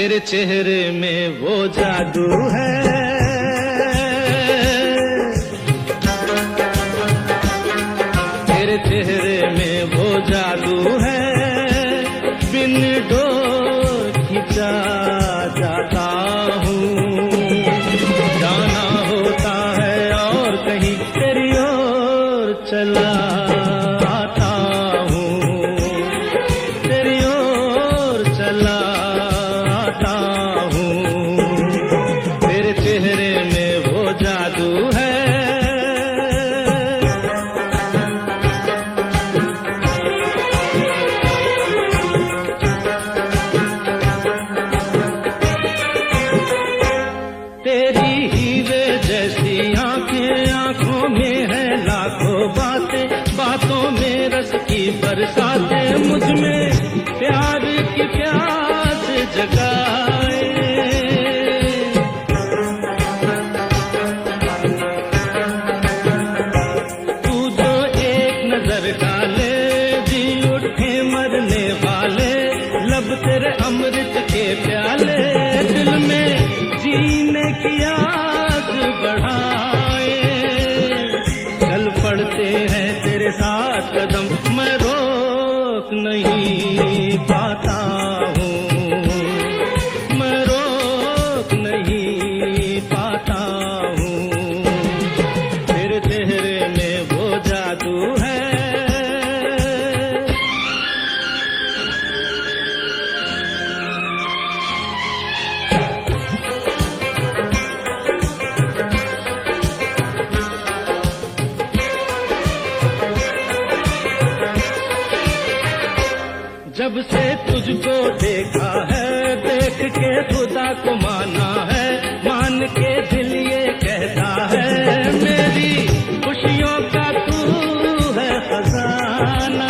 तेरे चेहरे में वो जादू है, तेरे चेहरे में वो जादू है, बिन डोर खिंचा जाता हूँ। जाना होता है और कहीं तेरी ओर चला आता हूँ, तेरी ओर चला आता हूँ। तेरे चेहरे में वो जादू है। तेरी हीरे जैसी आंखें, आंखों में है लाखों बातें, बातों में रस की बरसातें, मुझ में प्यार की प्यास जगाए। तू जो एक नजर डाले जी उठे मरने वाले, लब तेरे अमृत के प्याले, दिल में जीने की आस बढ़ाए। चल पड़ते हैं तेरे साथ कदम, मैं रोक नहीं पाता हूँ, मैं रोक नहीं पाता हूँ। तेरे चेहरे में वो जादू है। जब से तुझको देखा है, देख के खुदा को माना है, मान के दिल ये कहता है, मेरी खुशियों का तू है खजाना।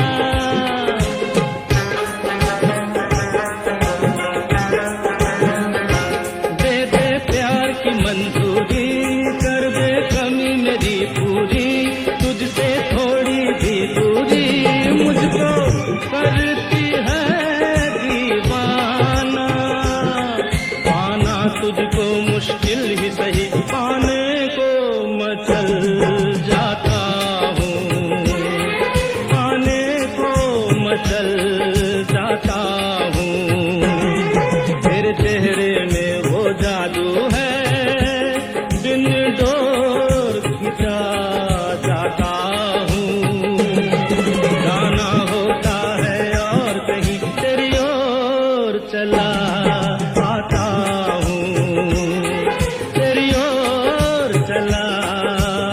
दे दे प्यार की मंजूरी, कर दे कमी मेरी पूरी, तुझसे थोड़ी भी दूरी मुझको करती तुझको मुश्किल ही सही, पाने को मचल जाता हूँ, पाने को मचल जाता हूँ। तेरे चेहरे में वो जादू है, बिन डोर खिंचा जाता हूँ। जाना होता है और कहीं तेरी ओर चला आता हूँ, तेरी ओर चला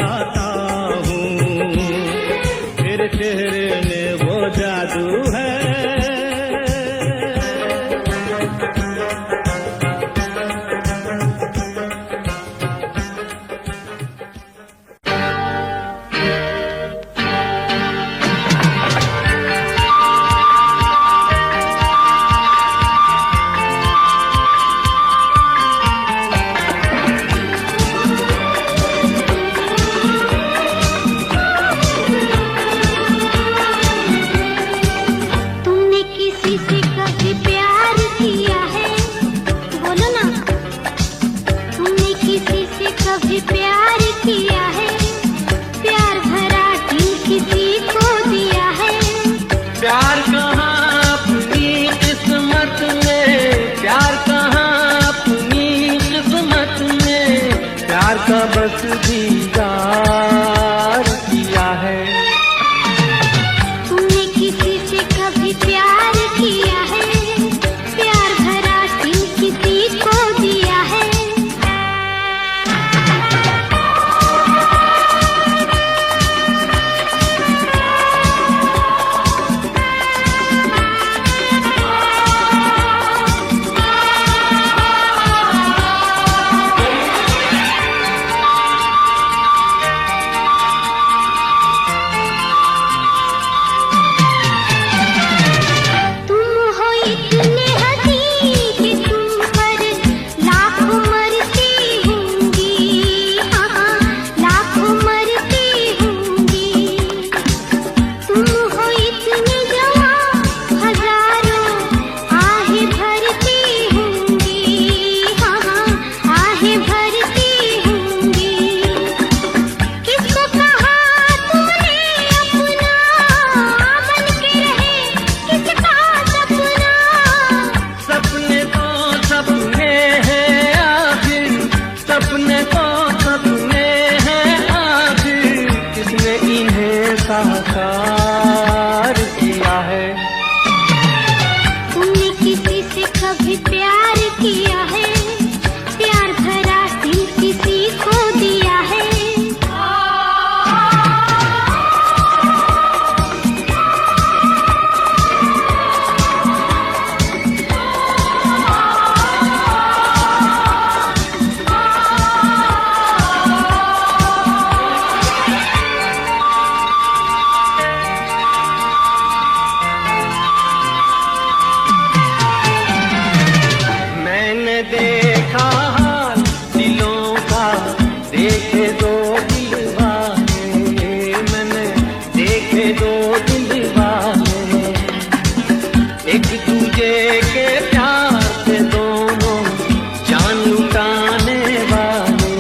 आता हूँ। तेरे चेहरे में वो जादू है। कभी प्यार किया है, प्यार भरा दिल किसी को दिया है। देखा हाल दिलों का, देखे दो दिलवाने, मैंने देखे दो दिलवाने, एक दूजे के प्यार से दोनों जान लुटाने वाले,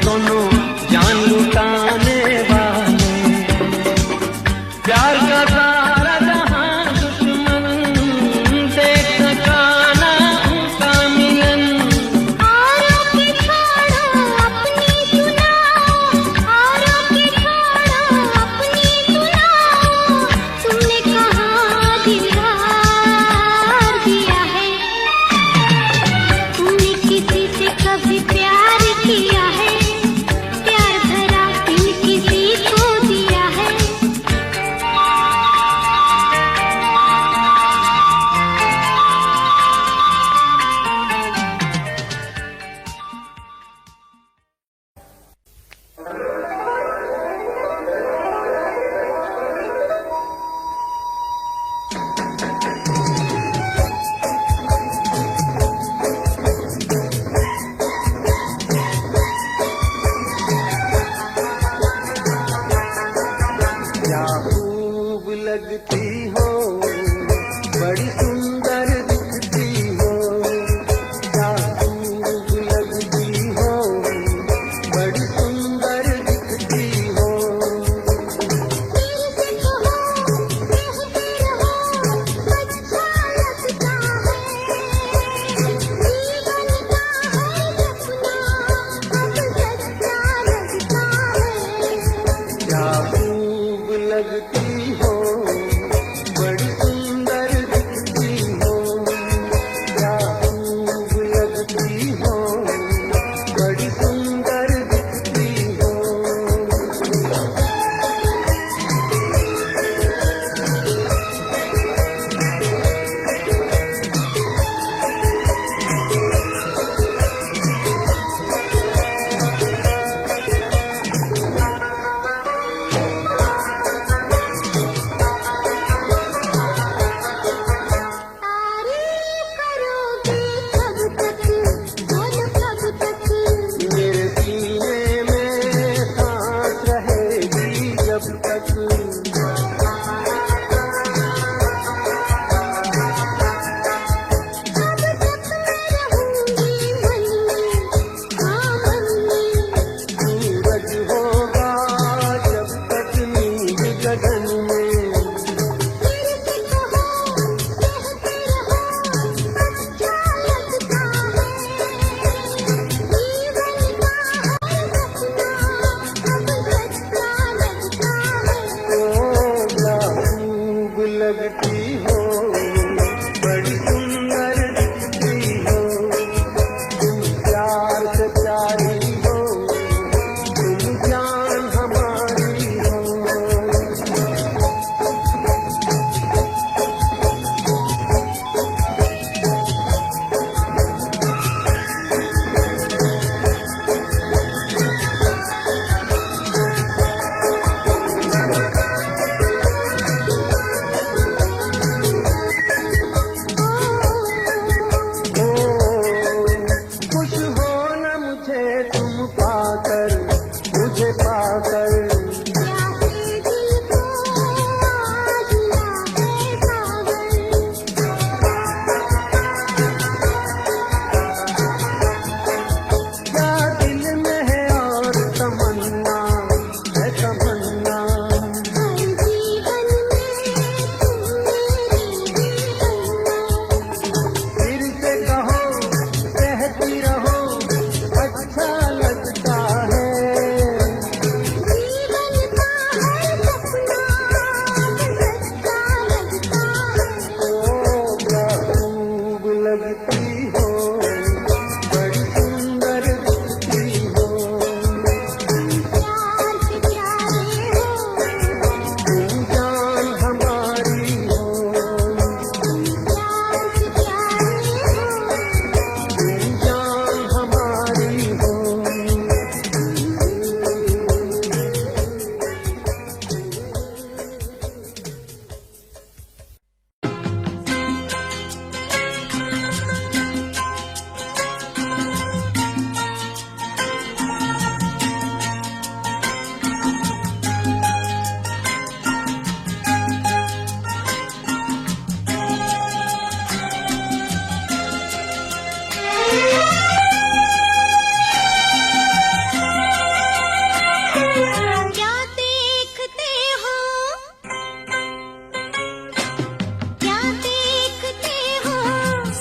दोनों जान लुटाने वाले। प्यार का सारा जहां दुश्मन देख सका लगती हो, बड़ी सुंदर दिखती हो, क्या खूब लगती हो, बड़ी सुंदर दिखती हो। क्या खूब लगती हो, बड़ी सुंदर दिखती हो, क्या खूब लगती हो, बड़ी सुंदर दिखती हो। मेरे सीने में सांस रहेगी जब तक, सूरज होगा जब तक नींद गगन में। लगती हो, बड़ी सुंदर दिखती हो, तुम प्यार से प्यारी हो, तुम जान हमारी हो।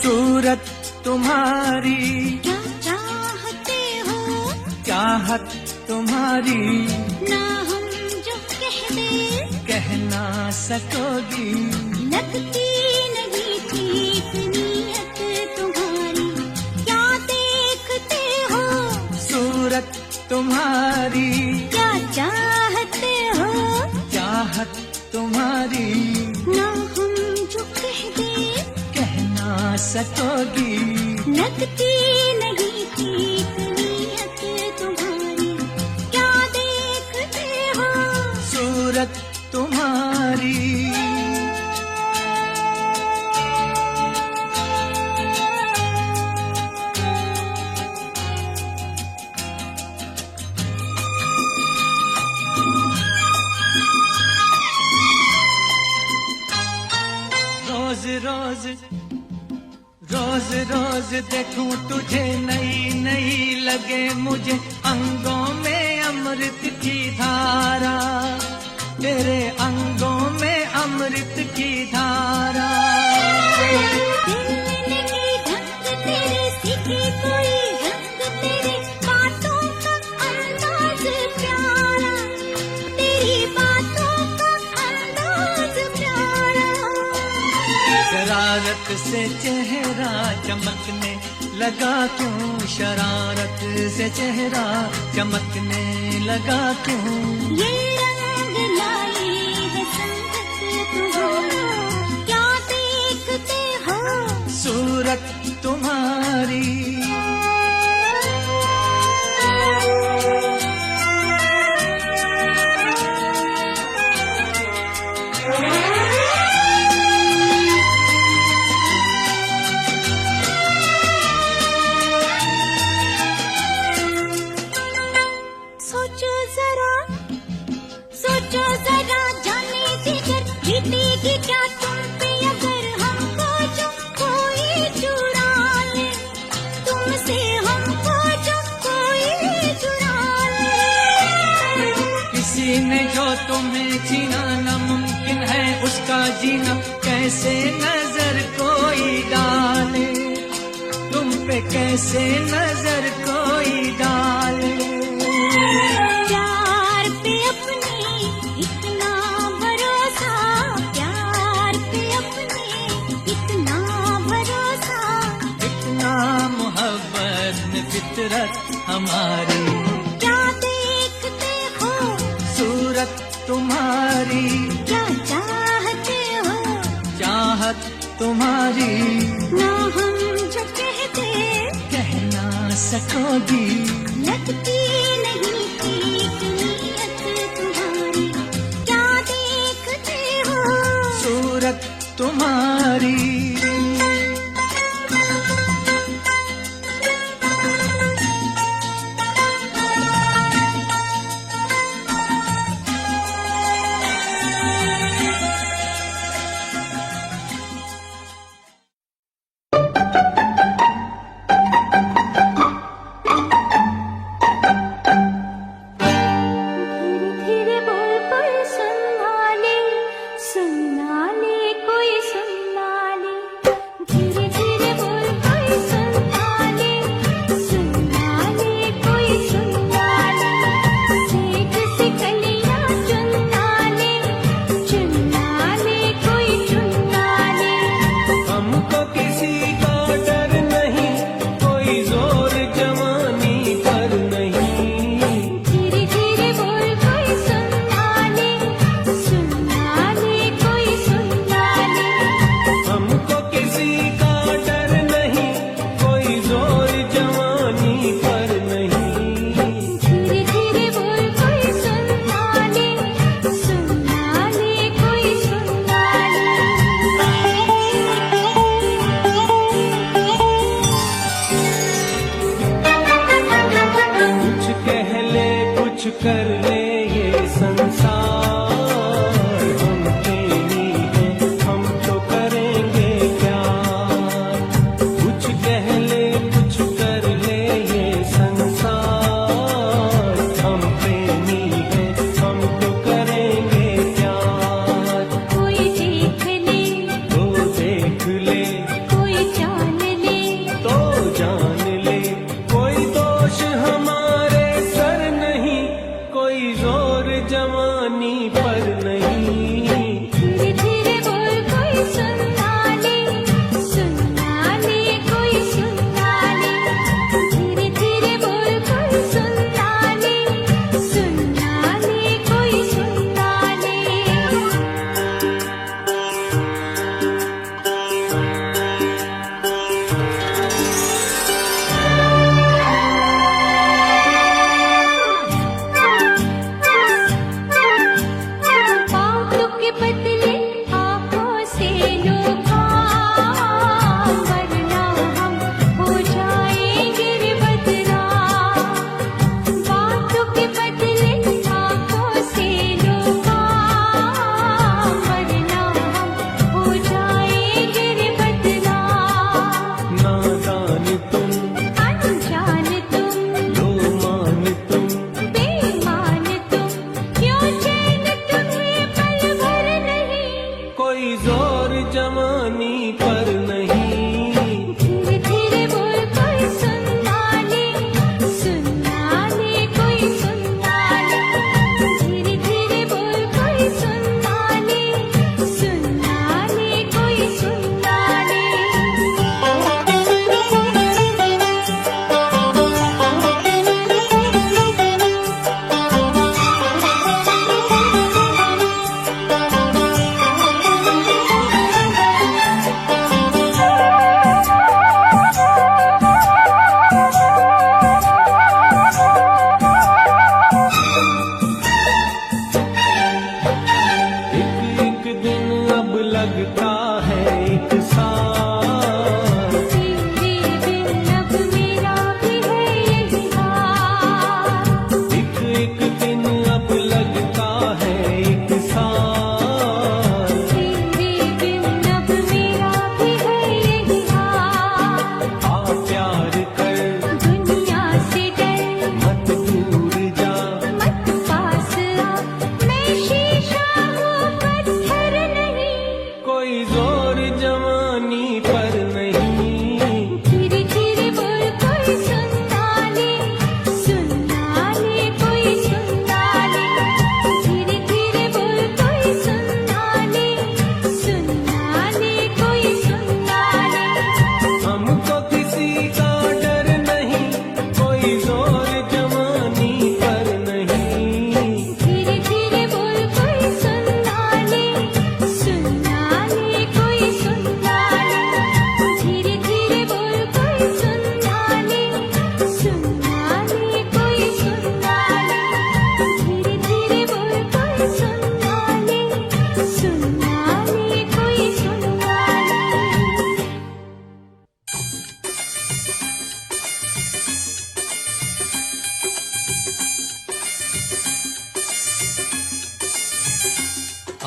सूरत तुम्हारी क्या चाहते हो, चाहत तुम्हारी ना हम जो कह दे कह ना सकोगी। लगती नहीं ठीक नीयत तुम्हारी, क्या देखते हो, सूरत तुम्हारी क्या चाहते हो, चाहत तुम्हारी ना हम जो कह दे कह ना सकोगी। लगती नहीं ठीक नीयत तुम्हारी, क्या देखते हो, सूरत तुम्हारी रोज रोज रोज रोज देखूं तुझे नई नई लगे मुझे अंगों में अमृत की धारा, तेरे अंगों में अमृत की धारा। दिल की ढंग तेरे सीखे कोई रंग, तेरे बातों का अंदाज प्यारा, तेरी बातों का अंदाज प्यारा। शरारत से चेहरा चमकने लगा क्यों, शरारत से चेहरा चमकने लगा क्यों। ये रंग लाई है संगत तुम्हारी, क्या देखते हो, सूरत तुम्हारी सोचो जरा जाने जिगर बीतेगी क्या तुम पे अगर हमको जो कोई चुरा ले, तुमसे हमको जो कोई चुरा ले। किसी ने जो तुम्हें छीना नामुमकिन है उसका जीना, कैसे नजर कोई डाले तुम पे, कैसे नजर कोई डाले। प्यार पे अपने इतना भरोसा, प्यार पे अपने इतना भरोसा, इतना मोहब्बत में फितरत हमारी। क्या देखते हो, सूरत तुम्हारी क्या चाहते हो, चाहत तुम्हारी ना हम जो कहते कह ना सकोगी। लगती नहीं ठीक नीयत तुम्हारी, क्या देखते हो, सूरत तुम्हारी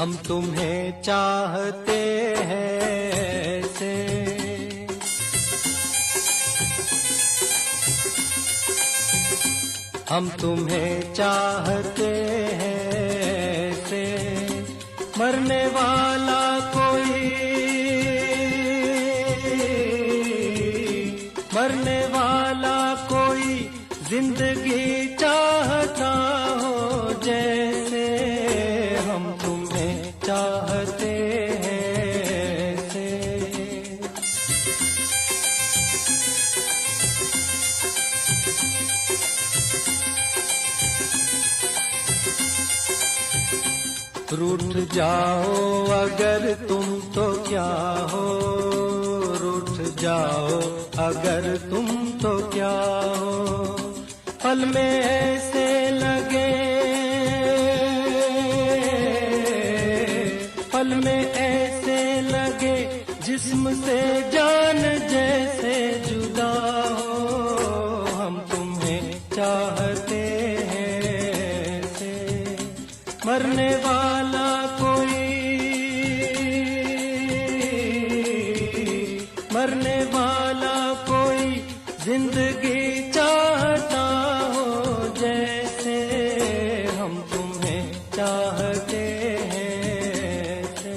हम तुम्हें चाहते हैं ऐसे, हम तुम्हें चाहते हैं ऐसे, मरने वाला कोई, मरने वाला कोई जिंदगी चाहता हो जैसे, हम तुम्हें चाहते हैं ऐसे। रूठ जाओ अगर तुम तो क्या हो, रूठ जाओ अगर तुम तो क्या हो, पल में ऐसे लगे, पल में ऐसे लगे जिस्म से जान जैसे जुदा हो, हम तुम्हें चाहते हैं ऐसे, मरने वाला कोई, मरने वाला कोई जिंदगी चाहता हो जैसे, हम तुम्हें चाहते हैं ऐसे।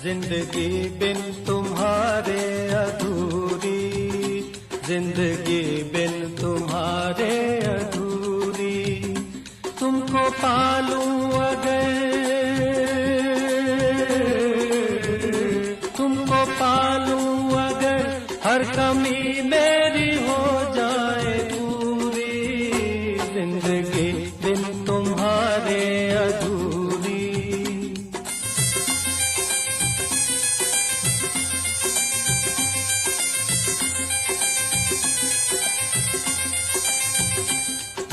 जिंदगी बिन तुम्हारे अधूरी, जिंदगी बिन तुम्हारे अधूरी, तुमको पालूं अगर, तुमको पालूं अगर हर कमी मेरी हो जाए पूरी, जिंदगी बिन तुम्हारे अधूरी।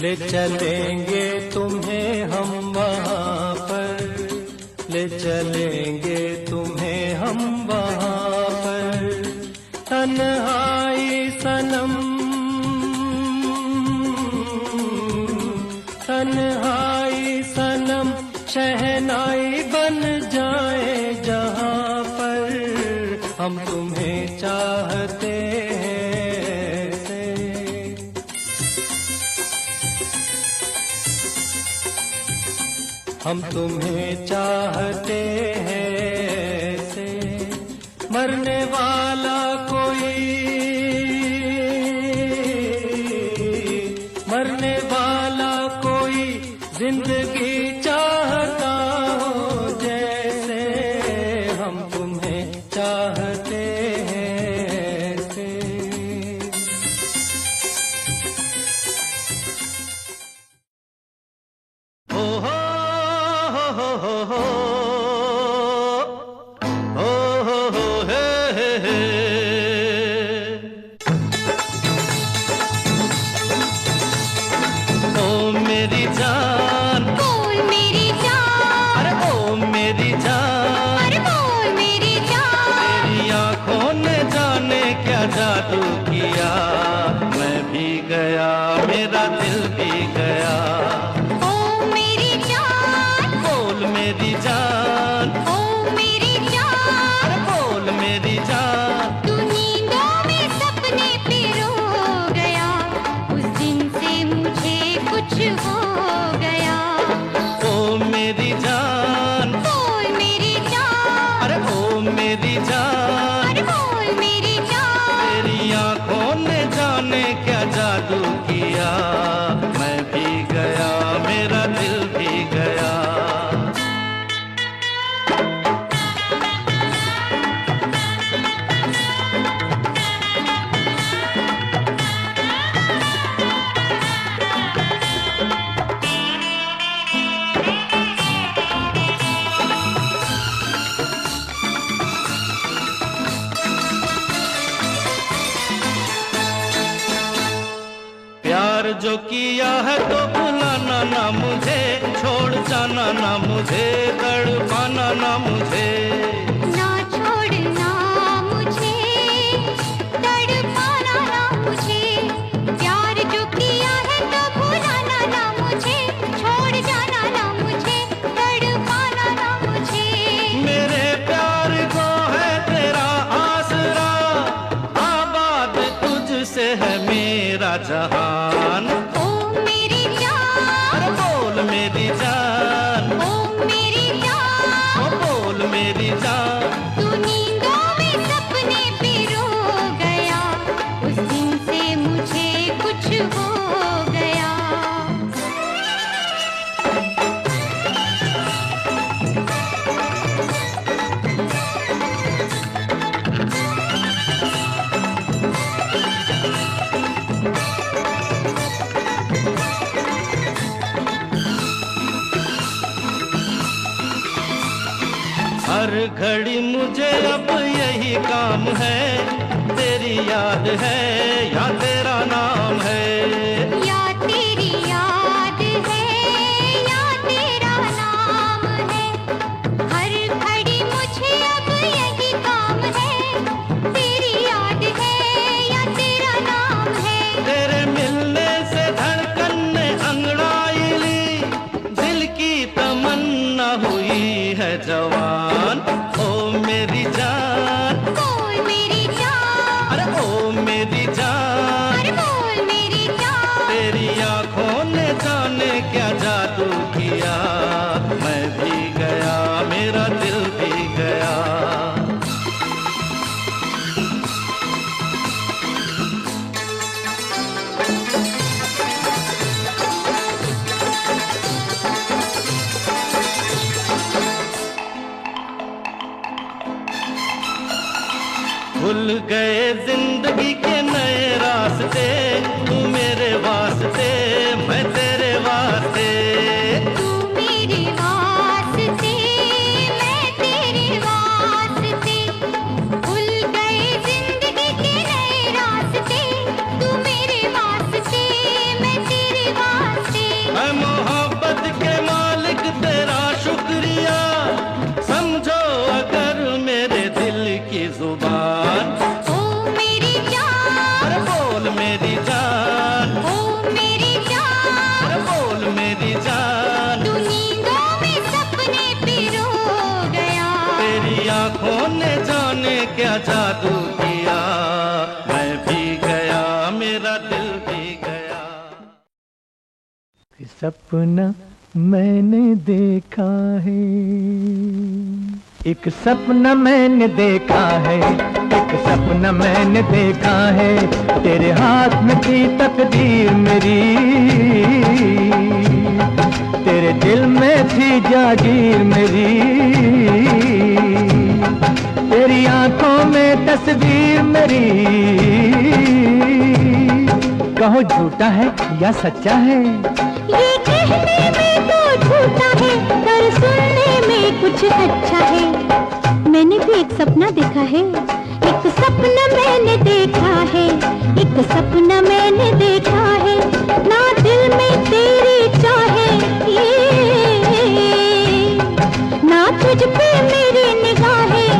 ले चलेंगे तुम्हें हम वहाँ पर, ले चलेंगे तुम्हें हम वहाँ पर, तन्हाई सनम, तन्हाई सनम शहनाई बन जाए जहाँ पर, हम तुम्हें चाहते हैं ऐसे। हम तुम्हें चाहते हैं ऐसे, मरने वाला कोई, मरने वाला कोई जिंदगी चाहता हो जैसे, हम तुम्हें चाहते हैं ऐसे। ओ हो मेरी जान, बोल मेरी जान, अरे ओ मेरी जान, अरे बोल मेरी जान, तेरी आंखों ने जाने क्या जादू किया, मैं भी गया मेरा दिल भी गया। ओ मेरी जान, बोल मेरी जान, ओ मेरी जान, अरे बोल मेरी जान, तू नींदों में सपने पिरो गया, उस दिन से मुझे कुछ हो गया। ओ मेरी जान, बोल मेरी जान, अरे ओ मेरी जान, अरे बोल मेरी जान, तेरी आंखों ने जाने क्या जादू किया, मैं प्यार जो किया है तो भुलाना ना मुझे, छोड़ जाना ना मुझे, तड़पाना ना मुझे। ना छोड़ना मुझे, तड़पाना ना मुझे, प्यार जो किया है तो भुलाना ना मुझे, छोड़ जाना ना मुझे, तड़पाना ना मुझे। मेरे प्यार को है तेरा आसरा, आबाद तुझसे है मेरा जहान। ओ मेरी जान, अरे बोल मेरी जान, ओ मेरी जान, ओ बोल मेरी जान। तू नींदों में सपने पिरो गया, उस दिन से मुझे कुछ हो गया। हर घड़ी मुझे अब यही काम है, तेरी याद है या तेरा नाम है। या तेरी याद है या तेरा नाम है, हर घड़ी मुझे अब यही काम है, तेरी याद है या तेरा नाम है। तेरे मिलने से धड़कन ने अंगड़ाई ली, दिल की तमन्ना हुई है जवान। ओ मेरी जान, बोल मेरी जान, अरे ओ मेरी जान, अरे बोल मेरी जान। तेरी आंखों ने जाने क्या जादू किया, मैं भी गया मेरा दिल भी गया। खुल गए जिंदगी के नए रास्ते, तू मेरे वास्ते मैं तेरे वास्ते। तू मेरे वास्ते मैं तेरे वास्ते, खुल गए जिंदगी के नए रास्ते, तू मेरे वास्ते मैं तेरे वास्ते। है मोहब्बत के मालिक तेरा शुक्रिया, समझो अगर मेरे दिल की जुबान। ओ मेरी जान, अरे बोल मेरी जान, ओ मेरी जान, अरे बोल मेरी जान। तू नींदों में सपने पिरो गया, तेरी आंखों ने जाने क्या जादू किया, मैं भी गया मेरा दिल भी गया। सपना मैंने देखा है, एक सपना मैंने देखा है, एक सपना मैंने देखा है, तेरे हाथ में थी तकदीर मेरी, तेरे दिल में थी जागीर मेरी, तेरी आंखों में तस्वीर मेरी। कहो झूठा है या सच्चा है, ये कहने में तो झूठा है, पर सुनने में कुछ अच्छा है। मैंने भी एक सपना देखा है, एक सपना मैंने देखा है, एक सपना मैंने देखा है, ना दिल में तेरी चाहे ना तुझ पे मेरी निगाहें,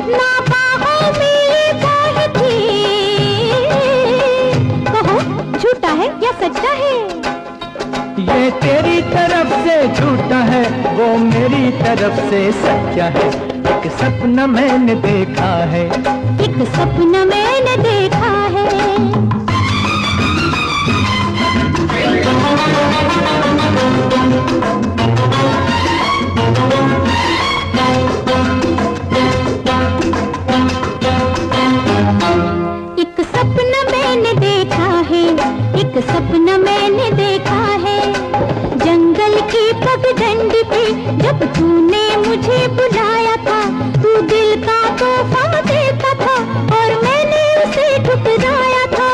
ना बाहों में बाहें थी। कहो झूठा है या सच्चा है, ये तेरी तरफ से झूठा है, वो मेरी तरफ से सच्चा है, एक सपना मैंने देखा है, एक सपना मैंने देखा है। एक सपना मैंने देखा है, एक सपना मैंने देखा है, जंगल की पगडंडी पे जब तूने मुझे बुलाया था, तू दिल का तोहफा देता था और मैंने उसे ठुकराया था।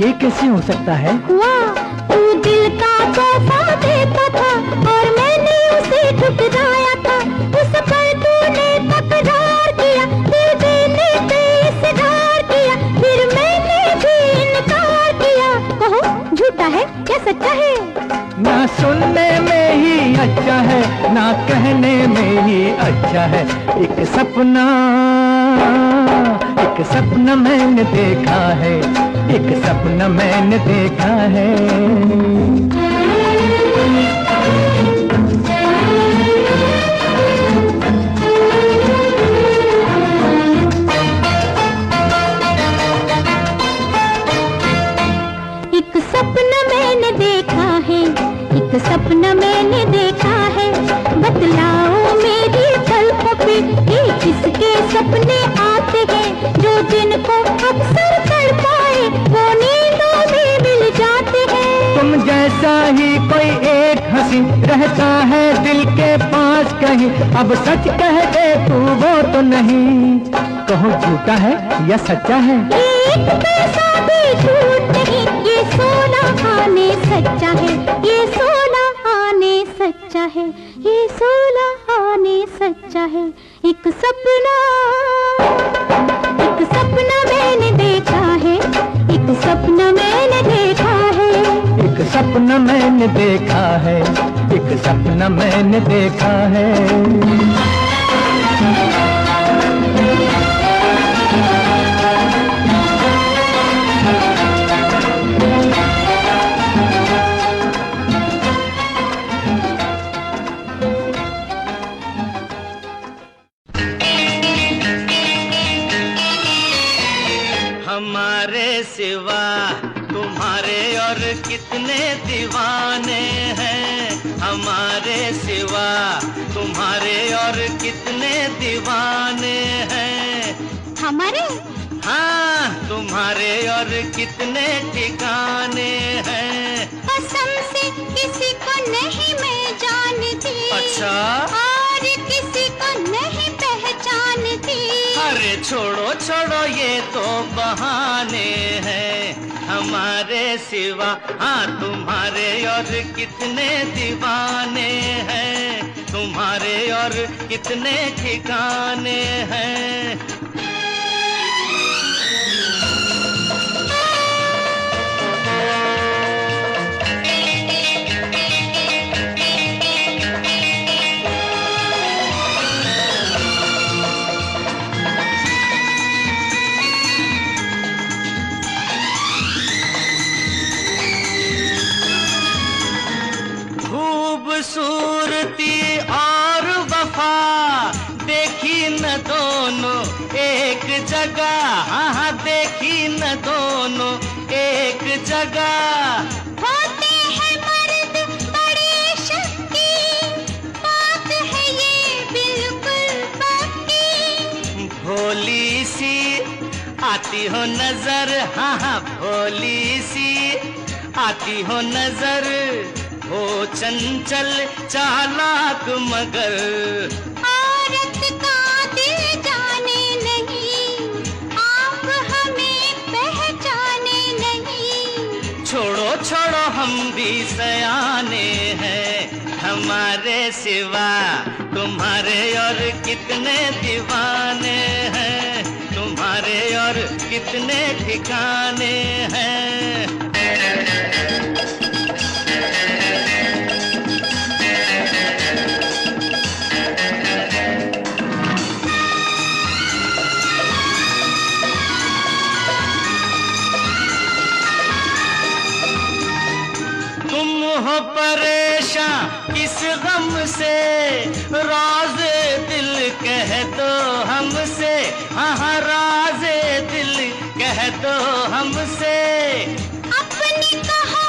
ये कैसे हो सकता है, वाह, तू दिल का तोहफा देता था और मैंने उसे ठुकराया था, उस पर तूने तकरार किया, दिल देने पे इसरार किया, फिर मैंने भी कहने में ही अच्छा है। एक सपना मैंने देखा है, एक सपना मैंने देखा है। एक सपना मैंने देखा है, एक सपना मैंने देखा है। बतलाओ मेरी पलकों पे ये किसके सपने आते हैं, जो जिनको अक्सर तड़पाए वो नींदों में मिल जाते हैं। तुम जैसा ही कोई एक हंसी रहता है दिल के पास कहीं, अब सच कह दे तू वो तो नहीं, कहो झूठा है या सच्चा है। एक पैसा भी झूठ नहीं, ये सोना आने सच्चा है, ये सोना आने सच्चा है, ये सोना आने सच्चा है। एक सपना मैंने देखा है, एक सपना मैंने देखा है। एक सपना मैंने देखा है, एक सपना मैंने देखा है। हमारे सिवा तुम्हारे और कितने दीवाने हैं, हमारे सिवा तुम्हारे और कितने दीवाने हैं। हमारे? हाँ, तुम्हारे और कितने ठिकाने हैं। कसम से किसी को नहीं मैं जानती। अच्छा? और किसी को नहीं पहचानती। अरे छोड़ो छोड़ो ये तो बहाने हैं, हमारे सिवा हाँ तुम्हारे और कितने दीवाने हैं, तुम्हारे और कितने ठिकाने हैं। खूबसूरती और वफा देखी न दोनों एक जगह, हाँ देखी न दोनों एक जगह। होते हैं मर्द बड़े शक्की, बात है ये बिल्कुल पक्की। भोली सी आती हो नजर, हाँ हाँ भोली सी आती हो नजर, हो चंचल चालाक मगर। औरत का दिल जाने नहीं, आप हमें पहचाने नहीं। छोड़ो छोड़ो हम भी सयाने हैं, हमारे सिवा तुम्हारे और कितने दीवाने हैं, तुम्हारे और कितने ठिकाने हैं। हो परेशान किस गम से, राज़े दिल कह दो हमसे, हाँ हाँ राज़े दिल कह दो हमसे। अपनी कहो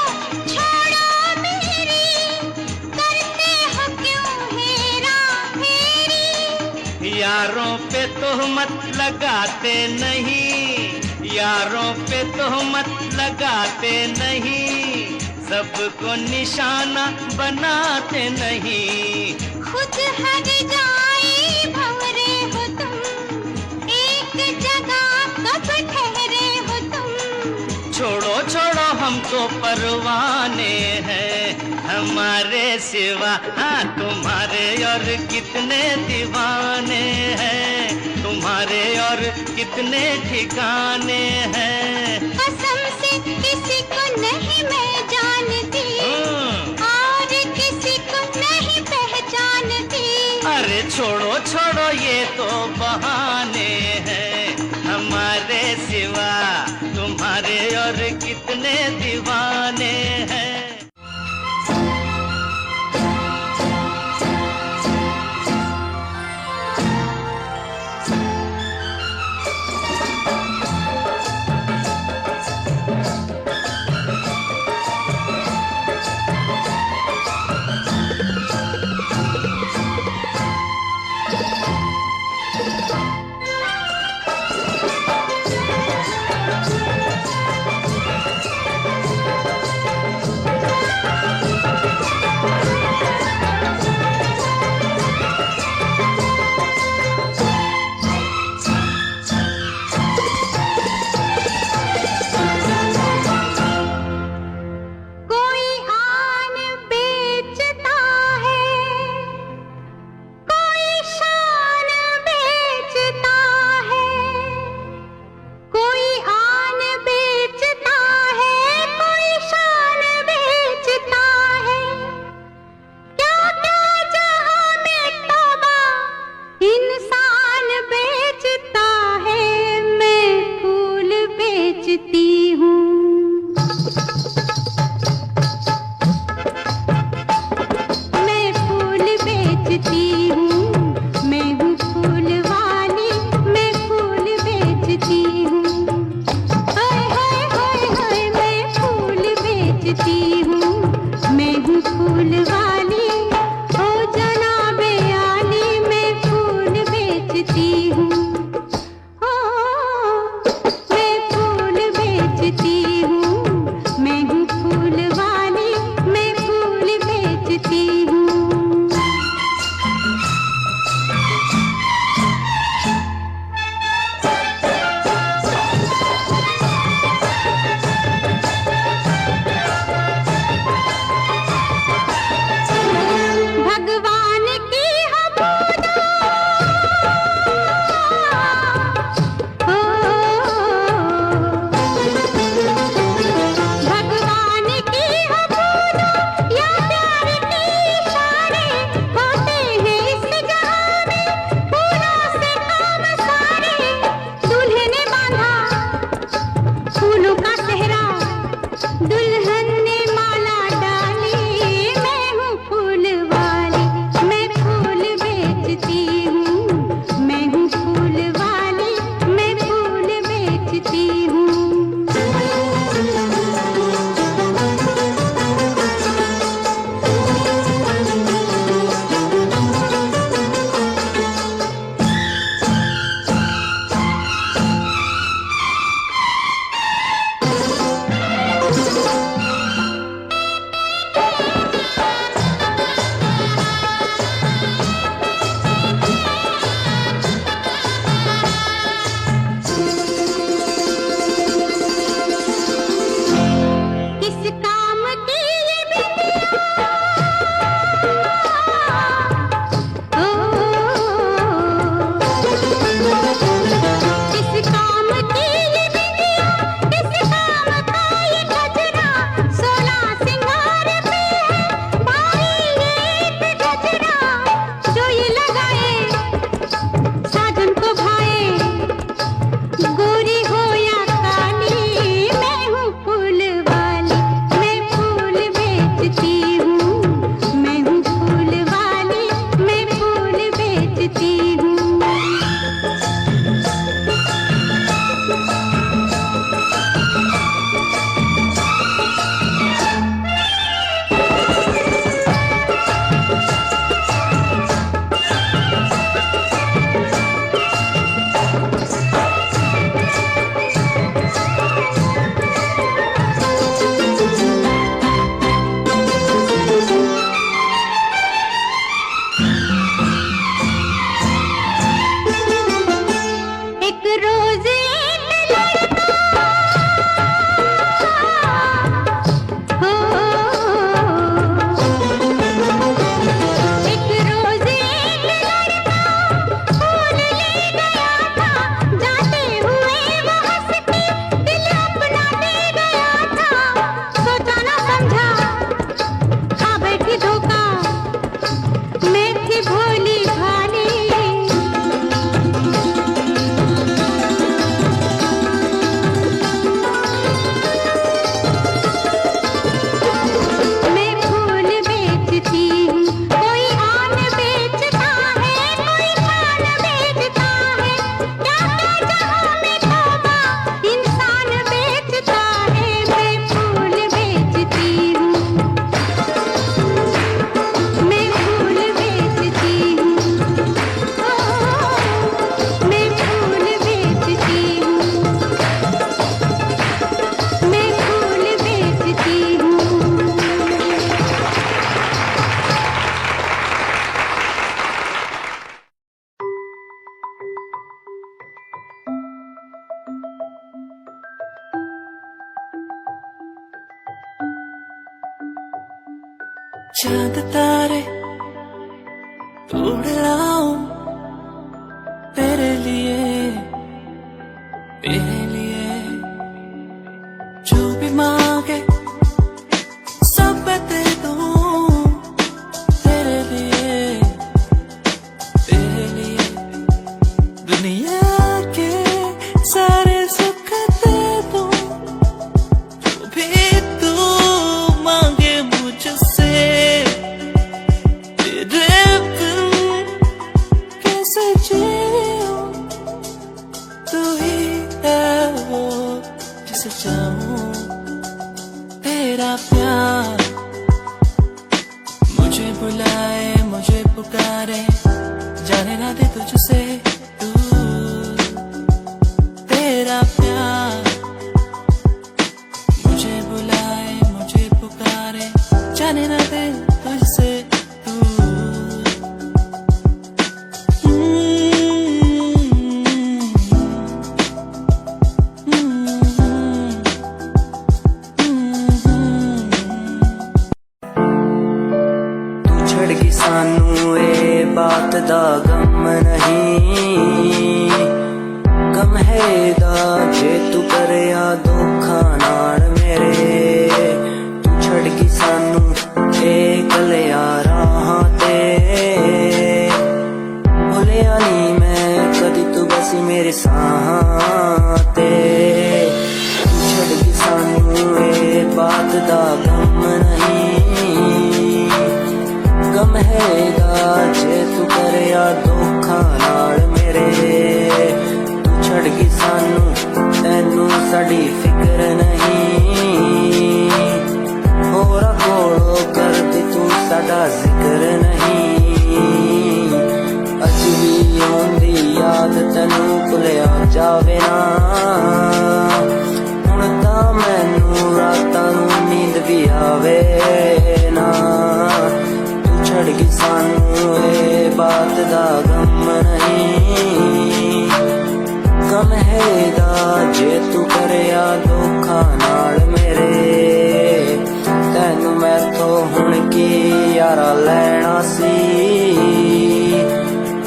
छोड़ो मेरी, करते हो क्यों हेरा फेरी। यारों पे तोहमत लगाते नहीं, यारों पे तोहमत लगाते नहीं, सबको निशाना बनाते नहीं। खुद हर जाए भंवरे हो तुम, एक जगह कब ठहरे हो तुम। छोड़ो छोड़ो हम तो परवाने हैं, हमारे सिवा हाँ तुम्हारे और कितने दीवाने हैं, तुम्हारे और कितने ठिकाने हैं। कसम से किसी को नहीं मैं जानती, और किसी को नहीं पहचानती। बहाने हैं हमारे सिवा, तुम्हारे और कितने दीवाने हैं। चांद तारे तोड़ लाऊं तेरे लिए जो भी मांगे सब दे दूं तेरे लिए दुनिया के सारे सुख दे दूं जो भी तू मांगे मुझसे तेरे बिन कैसे जीऊं तू ही है वो जिसे चाहूं तेरा प्यार मुझे बुलाए मुझे पुकारे जाने ना दे तुझसे दूर तेरा प्यार मुझे बुलाए मुझे पुकारे जाने ना दे तुझसे छड़गी सानू ए बात दा गम नहीं गम हैगा जे तू करेया धोखा नाल मेरे तू छड़गी सानू ए गलिया राहां ते भुलिया नी मैं कदी तू बसी मेरे साहां ते तू छड़गी सानू ए बात दा गम नहीं गम हैगा जे तू करेया धोखा नाल मेरे तू छड़ गई सानू तैनू साडी फिक्र नहीं होरा कोलो करदी तू साडा जिक्र नहीं अज भी आउंदी याद तैनू भुलिया जावे ना हुण तां मैनू रातां नू नींद भी आवे ना छड़गी सानू ए बात दा गम नहीं गम हैगा जे तू करेया धोखा नाल मेरे तैनू मैथों हुण की यारा लैना सी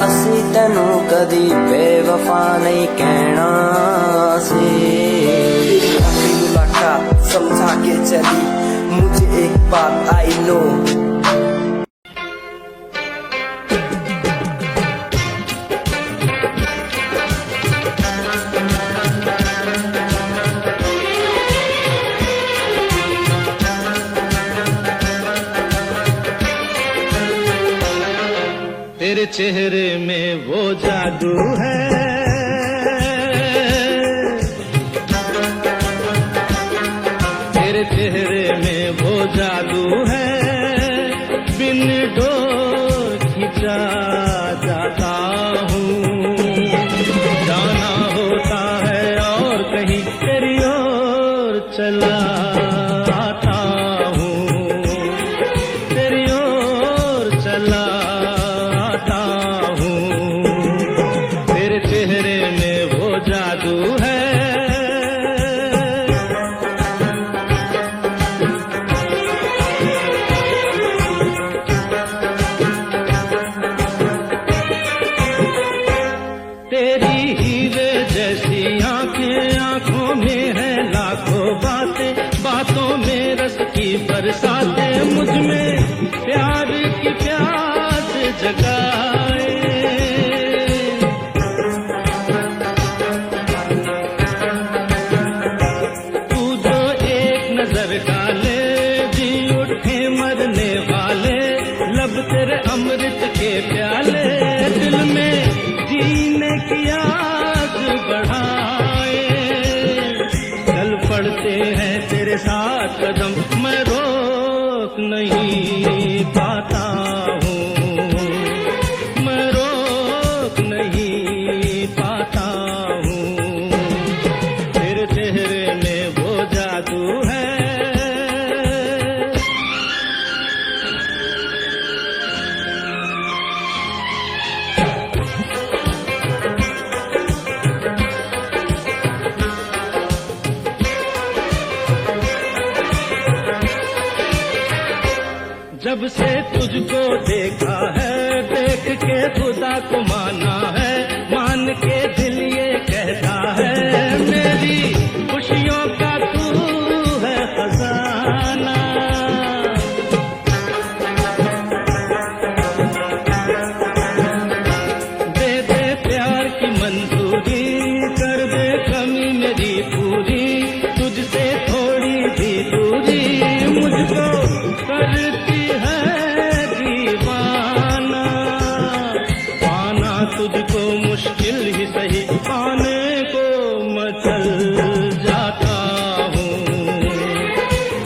असी तैनू कदी बेवफा नहीं कहना सी आखिरी मुलाकात समझा के चली मुझे एक बात आई नो तेरे चेहरे में वो जादू है तेरे चेहरे में वो जादू है बिन डोर खिंचा जाता हूँ जाना होता है और कहीं तेरी ओर चला आता हूँ तेरी ओर चला चेहरे में वो जादू है तेरी हीरे जैसी आंखें आंखों में है लाखों बातें जब से तुझको देखा है, देख के खुदा को माना है, मान के दिल ये कहता है, मेरी खुशियों का तू है खजाना। दे दे प्यार की मंजूरी, कर दे कमी मेरी पूरी, तुझसे थोड़ी भी दूरी मुझको करती है दीवाना। पाना तुझको मुश्किल ही सही, पाने को मचल जाता हूँ,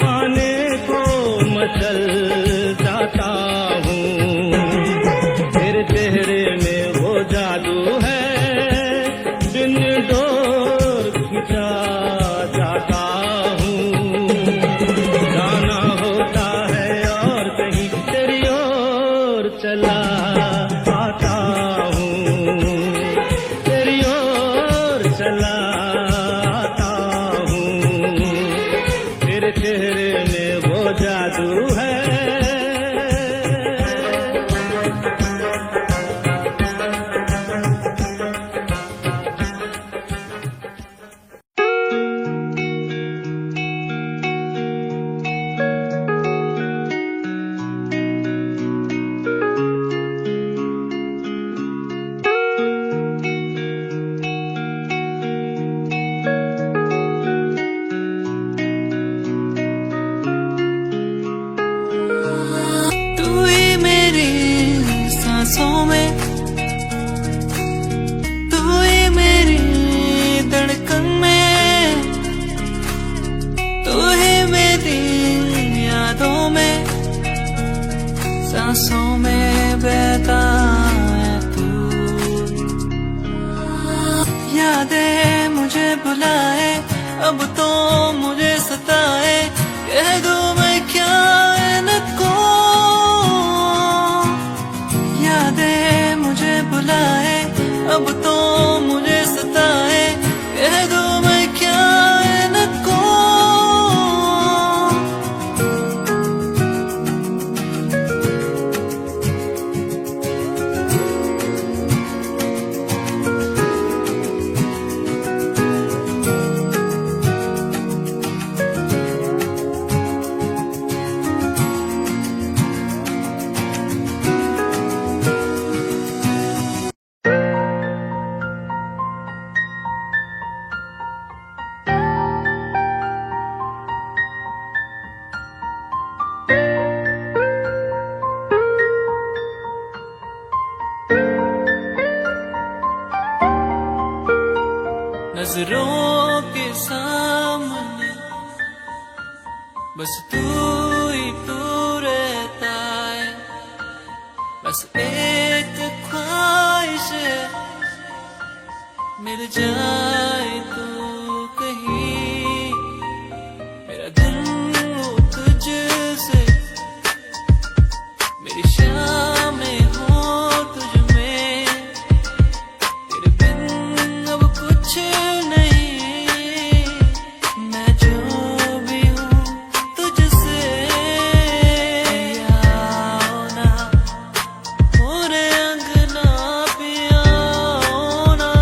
पाने को मचल जाता हूँ। तेरे चेहरे में वो जादू है, बिन डोर खिंचा जाता हूँ। जाना होता है और कहीं तेरी ओर चला आता हूँ, तेरी ओर चला आता हूँ। तेरे चेहरे में वो जादू है। तू ही मेरी सांसों में, तू ही मेरी धड़कन में, तू ही मेरी यादों में, सांसों में बहता है तू। यादें मुझे बुलाए, अब तो मुझे सताए, कह दो मैं क्या इनको। यादें मुझे बुलाए, अब तो मुझे सताए, कह दो मैं क्या इनको। नजरों के सामने बस तू ही तू रहता है, बस एक ख्वाहिश है मिल जाए तू कहीं। मेरा दिन हो तुझसे, मेरी शामें हो तुझ में, तेरे बिन अब कुछ नहीं। मैं जो भी हूँ तुझसे, आओ ना मोरे अंगना पिया, आओ ना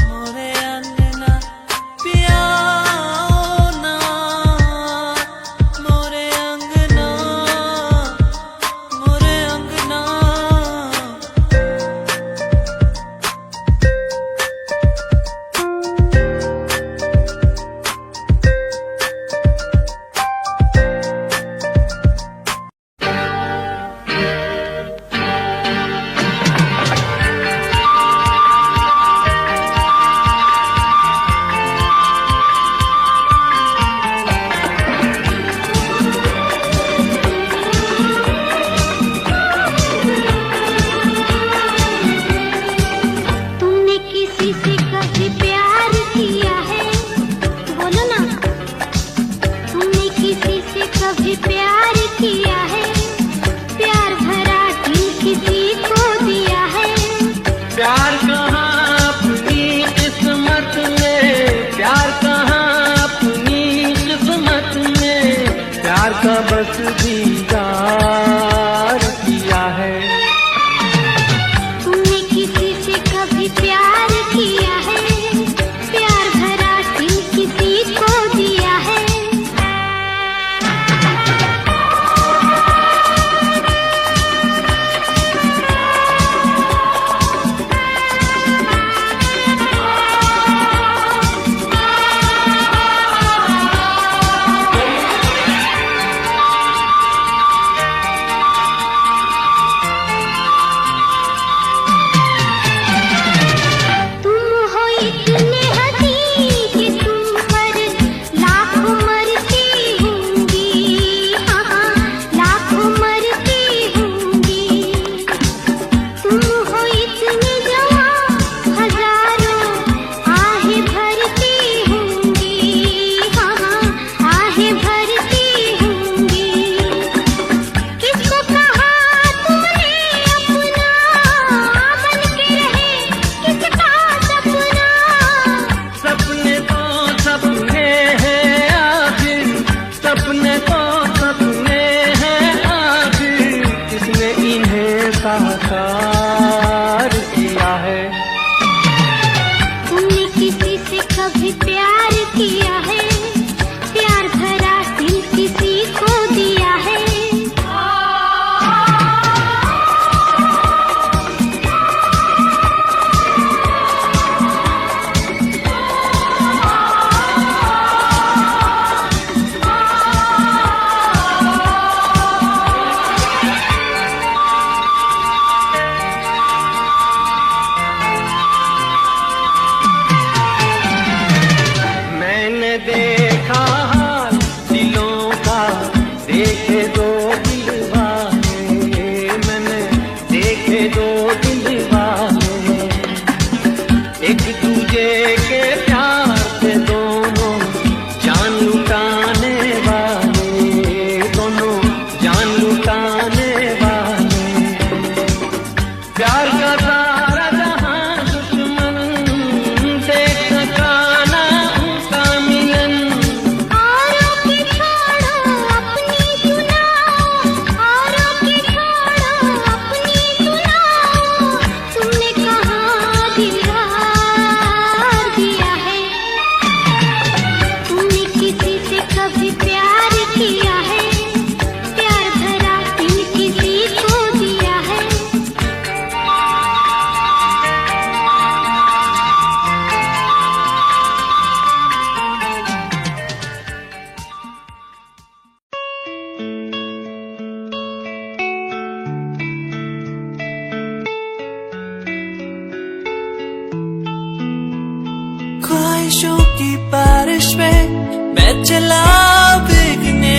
मोरे अंगना। कभी प्यार किया है, प्यार भरा दिल किसी को दिया है। मैंने देखा हाल दिलों का, देखे दो दिल वाले, मैंने देखे दो दिल वाले, एक दूजे के प्यार से दोनों जान लुटाने वाले, दोनों जान लुटाने वाले। प्यार का सारा जहां दुश्मन देख सका ना उनका मिलन। औरों की छोड़ो अपनी सुनाओ, औरों की छोड़ो अपनी सुनाओ, तुमने कहाँ दिलदार दिया है, तुमने किसी से कभी प्यार किया है, प्यार भरा दिल किसी को दिया है। ख्वाहिशों की बारिश में मैं चला भीगने,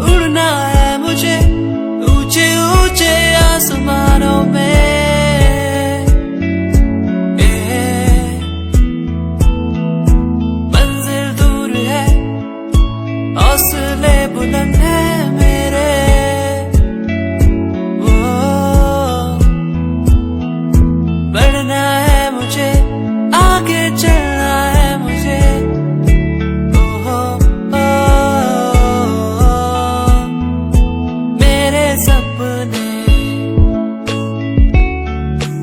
उड़ना है मुझे ऊंचे ऊंचे आसमानों में। मंजिल दूर है, हौसले बुलंद है मेरे। बढ़ना है मुझे, आगे चलना है मुझे। मेरे सपने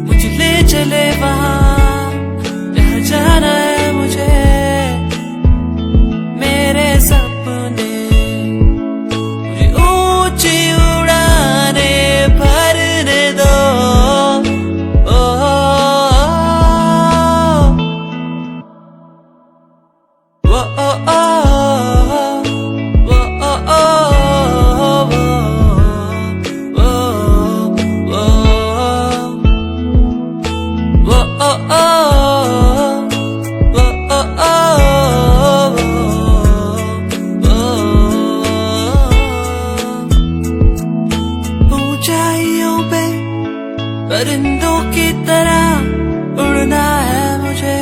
मुझे ले चले वहाँ जहाँ जाना है मुझे। मेरे सपने मुझे ऊंची उड़ाने भरने दो। ऊंचाइयों पे परिंदों की तरह उड़ना है मुझे।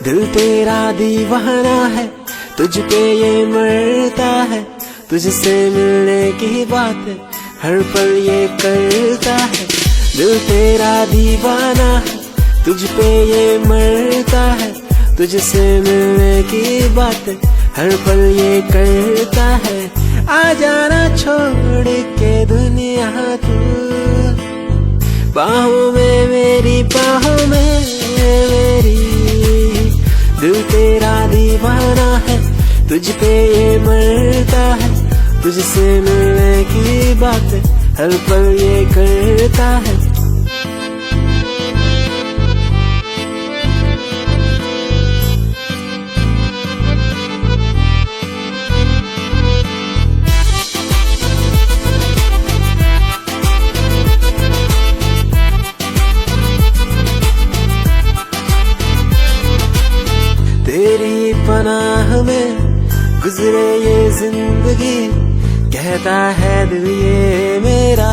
दिल तेरा दीवाना है, तुझ पे ये मरता है, तुझसे मिलने की बात हर पल ये करता है। दिल तेरा दीवाना है, तुझ पे ये मरता है, तुझसे मिलने की बात हर पल ये करता है। आ जाना छोड़ के दुनिया तू, बाहों में मेरी बाहों में मेरी। दिल तेरा दीवाना है, तुझ पे ये मरता है, तुझसे मिलने की बात हर पल ये करता है। तेरी पनाह में गुजरे ये जिंदगी, कहता है दिल ये मेरा।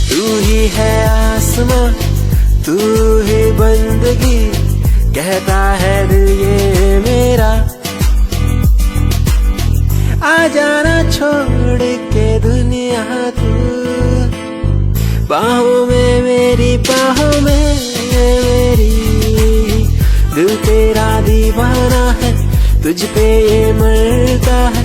तू ही है आसमां, तू ही बंदगी, कहता है दिल ये मेरा। आ जाना छोड़ के दुनिया तू, बाहों में मेरी बाहों में दीवाना है, तुझ पे ये मरता है।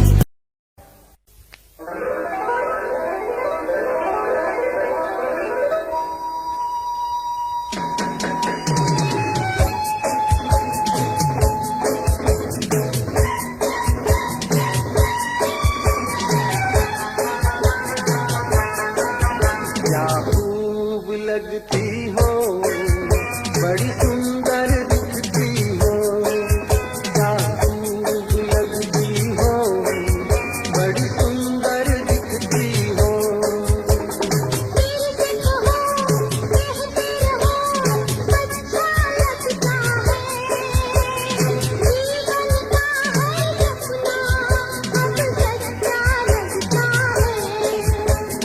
क्या खूब लगती हो, बड़ी सुंदर दिखती हो। क्या खूब लगती हो, बड़ी सुंदर दिखती हो।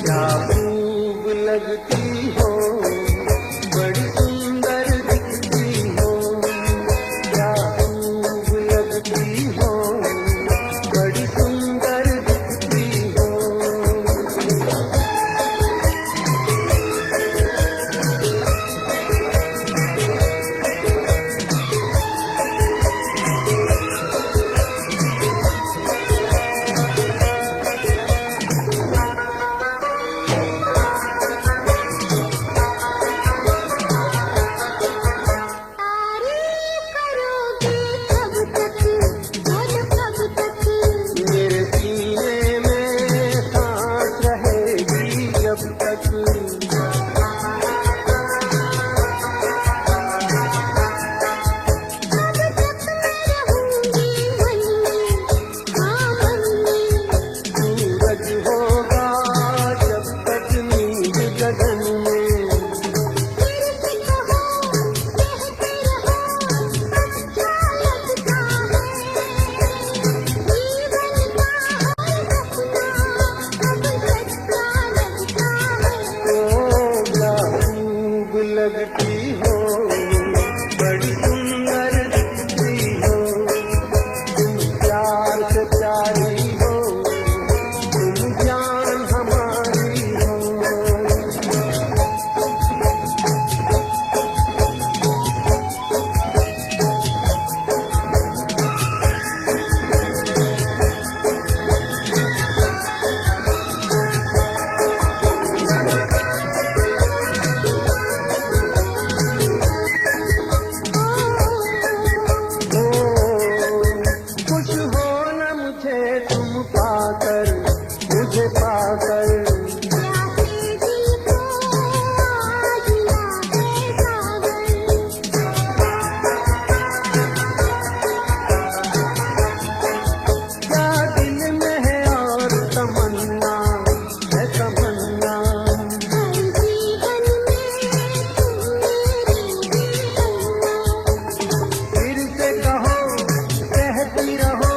क्या खूब लगती हो, बड़ी सुंदर दिखती हो। क्या खूब लगती हो, बड़ी सुंदर दिखती हो। मेरे सीने में सांस रहेगी जब तक। सूरज होगा जब तक नींद गगन में। क्या खूब लगती हो, बड़ी सुंदर दिखती हो। तुम प्यार से प्यारी हो, तुम जान हमारी हो। खुश हो न मुझे तुम पाकर, मुझे पाकर। क्या दिल में है और तमन्ना है, तमन्ना। फिर से कहो, कहती रहो,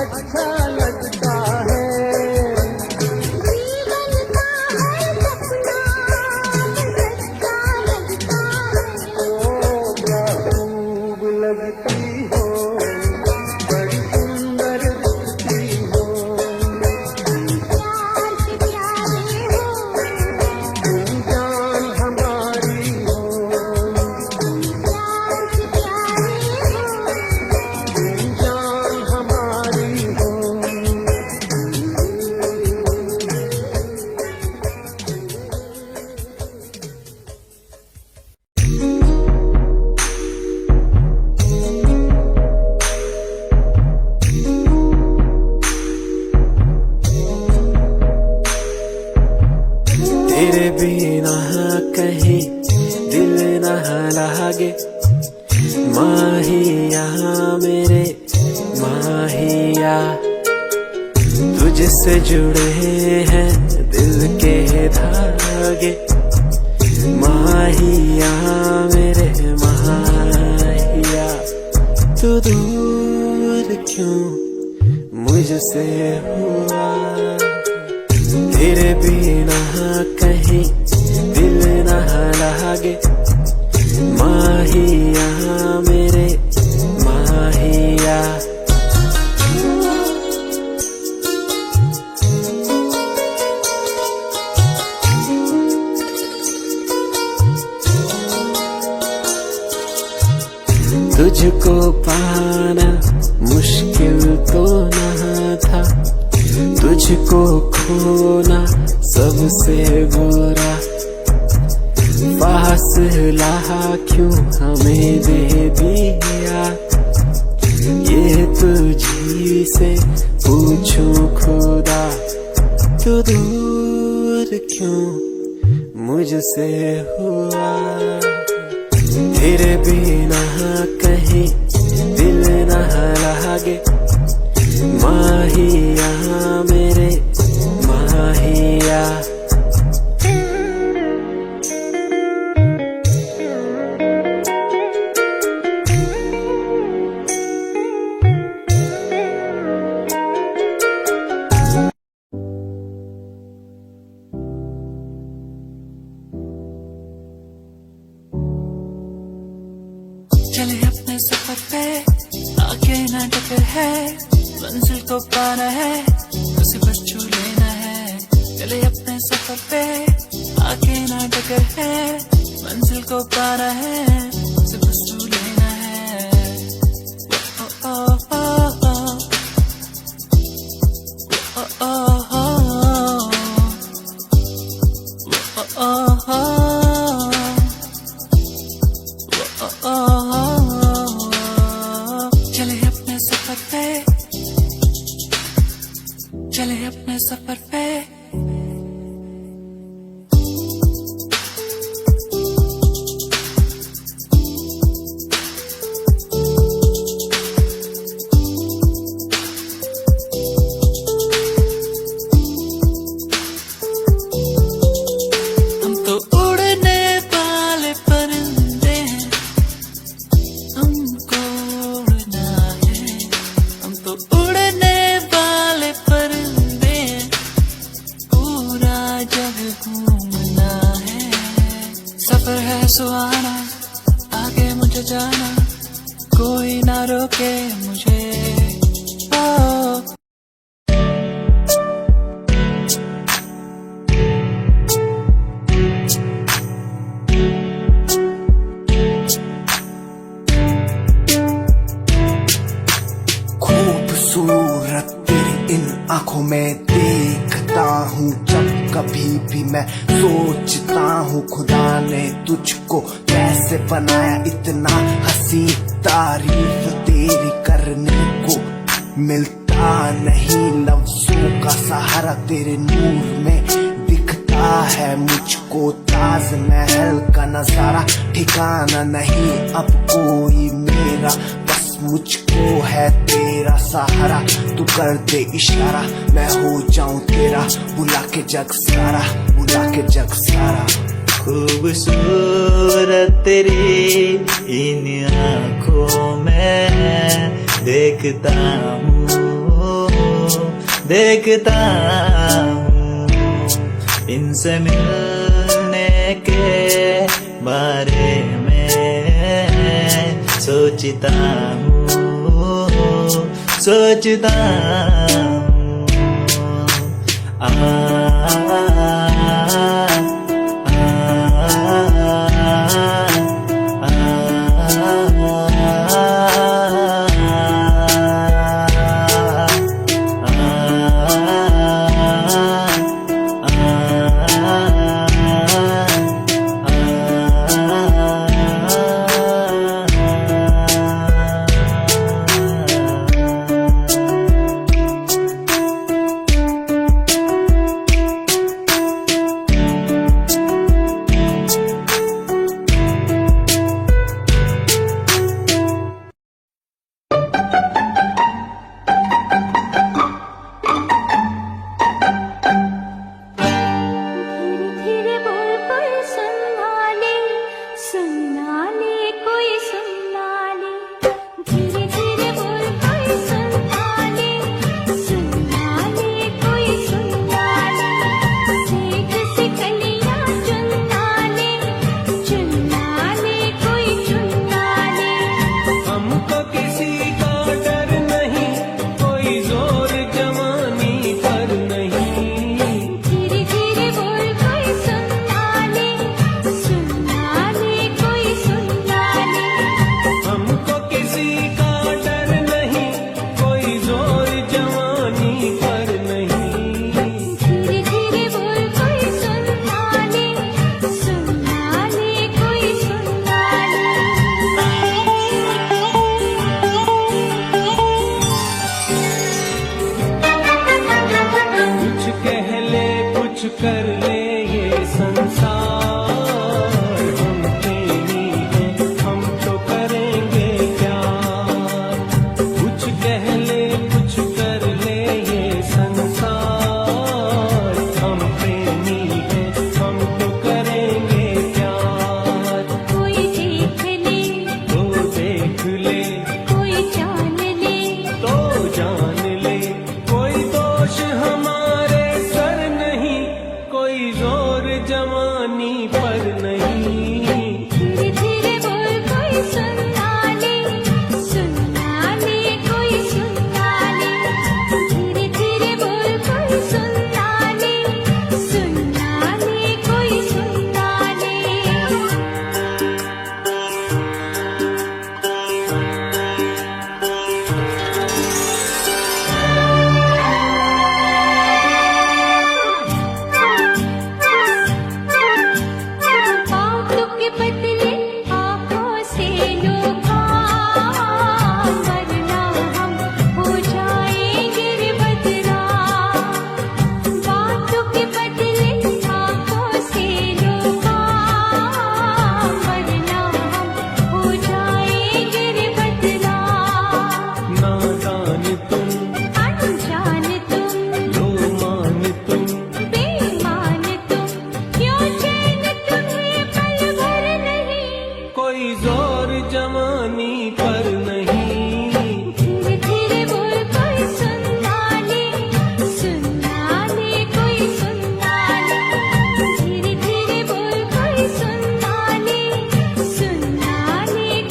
अच्छा लगता है। क्या खूब लगती हो, बड़ी सुंदर दिखती हो। तुम जान हमारी हो, तुम जान हमारी हो। तेरे बिना कहीं दिल न लागे, माहिया मेरे माहिया। तुझसे जुड़े हैं दिल के धागे, माहिया मेरे माहिया। तू दूर क्यों मुझसे हुआ, तेरे बिना कहीं दिल न लागे, माहिया मेरे माहिया। तुझको पाना मुश्किल तो न था, तुझको खोना सबसे बुरा। फासला क्यों हमें दे दिया, ये तुझी से पूछूं खुदा। तू दूर क्यों मुझसे हुआ, तेरे बिना कहीं दिल न लागे। माहिया मेरे माहिया, चले अपने सफर पे, आगे ना टक्कर है, मंजिल को पाना है, उसे बस छू लेना है। चले अपने सफर पे, आगे ना टक्कर है, मंजिल को पाना है, उसे बस छू लेना है। ओ ओ ओ ओ ओ ओ ओ ओ ओ चले अपने सफर पे, चले अपने सफर पे। हम तो उड़ने वाले परिंदे हैं, हमको उड़ना है। हम तो उड़ने वाले परिंदे हैं, पूरा जग घूमना है। सफर है सुहाना, आगे मुझे जाना, कोई ना रोके मुझे। ओ खूबसूरत तेरी इन आंखों में देखता हूँ, जब कभी भी मैं सोचता हूँ खुदा ने तुझको कैसे बनाया इतना हंसी। तारीफ तेरी करने को मिलता नहीं, लफ्जों का सहारा तेरे नूर में दिखता है मुझको। ताज महल का नजारा ठिकाना नहीं अब कोई मेरा, बस मुझको है तेरा सहारा। तू कर दे इशारा, मैं हो जाऊं तेरा, बुला के जग सारा, बुला के जग सारा। खूबसूरत तेरी इन आँखों में देखता हूँ, देखता हूँ, इनसे मिलने के बारे में सोचता हूँ, सोचता हूँ। कोई जोर जवानी पर नहीं। धीरे धीरे बोल कोई सुनना ले कोई सुनना ले। धीरे धीरे बोल कोई सुनना ले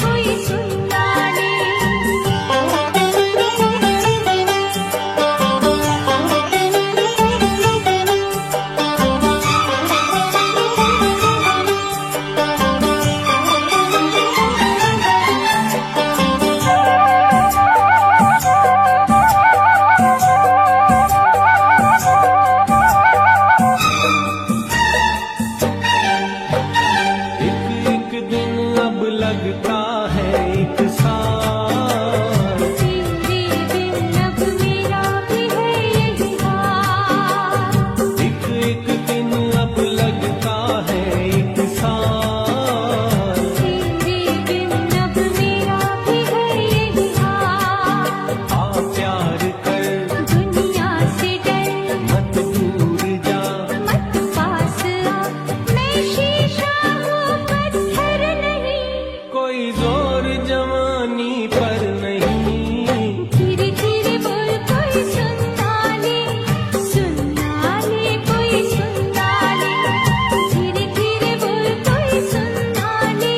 कोई सुनना ले। एक दिन अब लगता है एक साल। तेरे बिन अब मेरा भी है यही हाल। एक दिन अब लगता है एक साल। तेरे बिन अब मेरा भी है यही हाल। आ प्यार कर दुनिया से डर मत दूर जा। मत पास आ, मैं शीशा हूँ पत्थर नहीं। कोई जोर जवानी पर नहीं। धीरे धीरे बोल कोई सुनना ले कोई सुनना ले। धीरे धीरे बोल कोई सुनना ले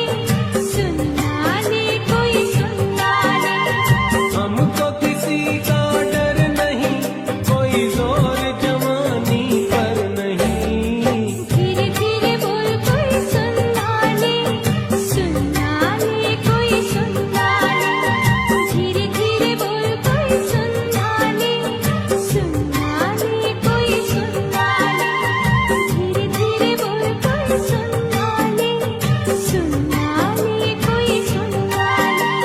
कोई सुनना ले। हमको किसी का डर नहीं, कोई जोर जवानी पर नहीं। धीरे धीरे बोल कोई सुनना ले कोई सुनना ले। धीरे धीरे बोल कोई सुनना ले कोई सुनना ले। धीरे धीरे बोल कोई सुनना ले कोई सुनना ले।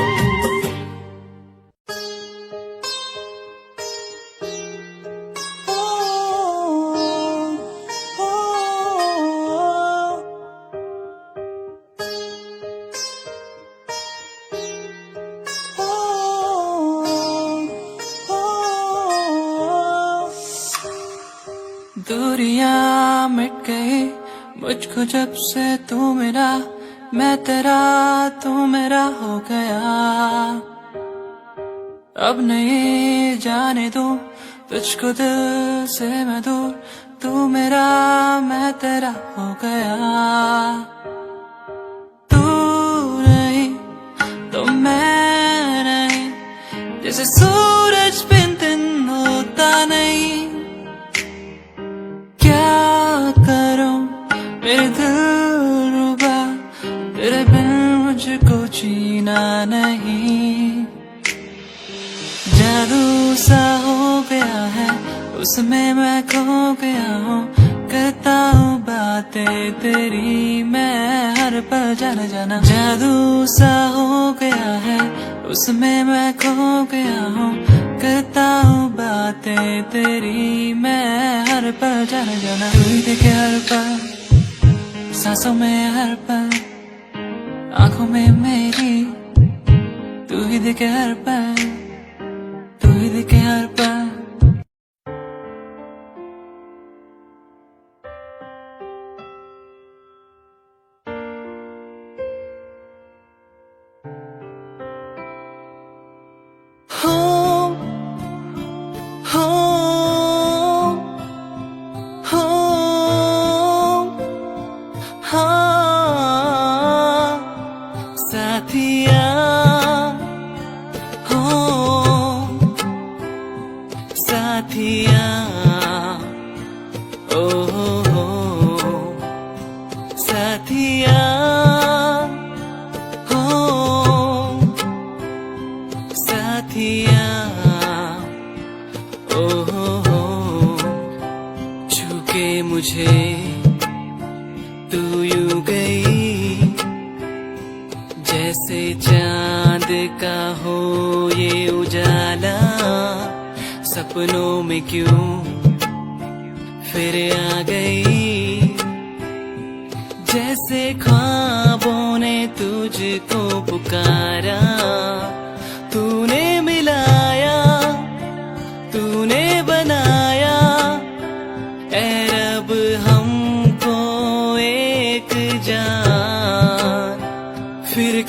दूरियां मिट गई मुझको जब से तू मेरा, मैं तेरा तू मेरा हो गया। अब नहीं जाने दूं तुझको दिल से मैं दूर, तू मेरा मैं तेरा हो गया। तू नहीं तो मैं नहीं, जैसे सूरज बिन दिन होता नहीं। क्या करूं मेरे दिल रुबा, तेरे बिन मुझको जीना नहीं। जादू सा हो गया है उसमें मैं खो गया हूँ, करता हूँ बातें तेरी मैं हर पल जाना जाना। जादू सा हो गया है उसमें मैं खो गया हूँ, करता हूँ बातें तेरी मैं हर पल जाना जाना। तू ही देखे हर पल सांसों में हर पल, आंखों में मेरी तू ही देखे हर पल, तू ही देखे हर पल। साथिया हो साथिया ओ हो साथिया हो साथिया ओ हो छूके मुझे तू यूं गई, जैसे चांद का हो ये उजाला, सपनों में क्यों फिर आ गई। जैसे ख्वाबों ने तुझको पुकारा, तूने मिलाया तूने बनाया, ऐ रब हमको एक जान फिर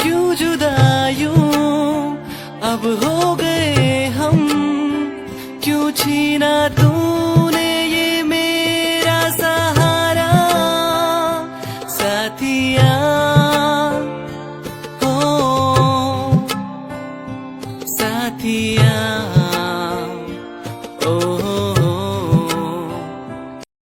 ना तूने ये मेरा सहारा साथिया